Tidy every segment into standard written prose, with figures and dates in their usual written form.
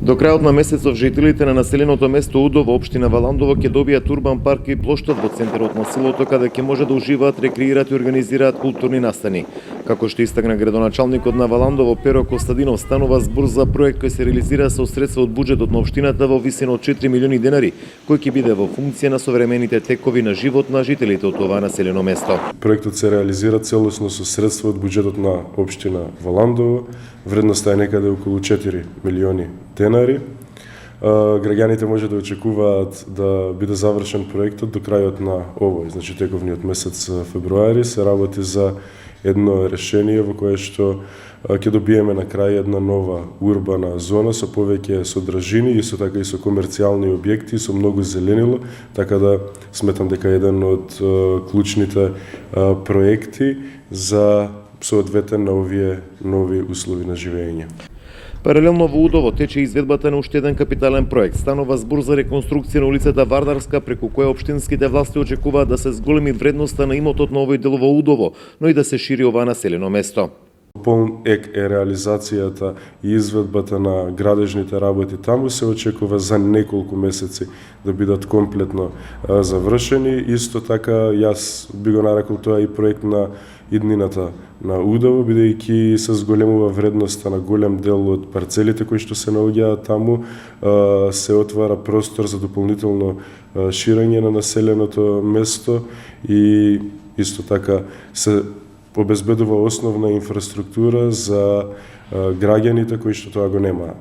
До крајот на месецов жителите на населеното место Удово, општина Валандово, ќе добијат урбан парк и плоштад во центарот на селото, каде ќе може да уживаат, рекреираат и организираат културни настани. Како што истакна градоначалникот на Валандово Перо Костадинов, станува збор за проект кој се реализира со средства од буџетот на општината во висина од 4 милиони денари, кој ќе биде во функција на современите текови на живот на жителите од ова населено место. Проектот се реализира целосно со средства од буџетот на општина Валандово. Вредноста е некаде околу 4 милиони денари. Граѓаните може да очекуваат да биде завршен проектот до крајот на овој, значи тековниот месец февруари. Се работи за едно решение во кое што ќе добиеме на крај една нова урбана зона со повеќе содржини и со така и со комерцијални објекти, со многу зеленило, така да сметам дека еден од клучните проекти за соодветен на овие нови услови на живење. Паралелно во Удово тече изведбата на уште еден капитален проект. Станува збор за реконструкција на улицата Вардарска, преку која општинските власти очекуваат да се зголеми вредноста на имотот на овој дел во Удово, но и да се шири ова населено место. Полн ек е реализацијата и изведбата на градежните работи. Таму се очекува за неколку месеци да бидат комплетно завршени. Исто така, јас би го нарекол тоа и проект на иднината на Удово, бидејќи се зголемува вредноста на голем дел од парцелите кои што се наоѓаат таму, се отвара простор за дополнително ширење на населеното место и исто така се обезбедува основна инфраструктура за граѓаните кои што тоа го немаа.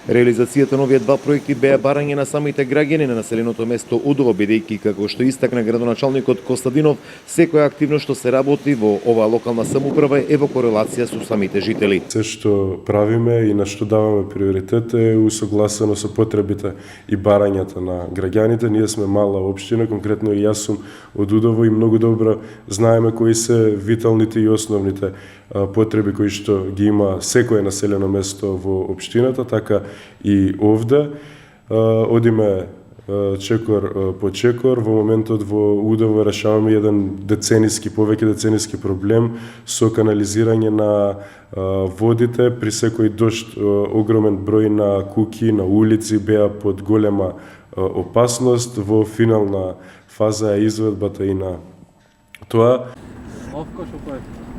Реализацијата на овие два проекти беа барање на самите граѓани на населеното место Удово, бидејќи како што истакна градоначалникот Костадинов, секоја активност што се работи во оваа локална самоуправа е во корелација со самите жители. Се што правиме и на што даваме приоритет е усогласено со потребите и барањата на граѓаните. Ние сме мала општина, конкретно и јас сум од Удово и многу добро знаеме кои се виталните и основните потреби кои што ги има секое населено место во општината, така и овде. Одиме чекор по чекор. Во моментот во Удово решаваме еден повеќе децениски проблем со канализирање на водите. При секој дожд огромен број на куќи, на улици беа под голема опасност. Во финална фаза е изведбата и на тоа.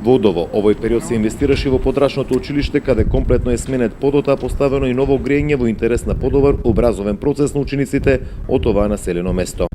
Во Удово, овој период се инвестираше во подрачното училиште, каде комплетно е сменет подот, а поставено и ново грејење во интерес на подобар образовен процес на учениците од оваа населено место.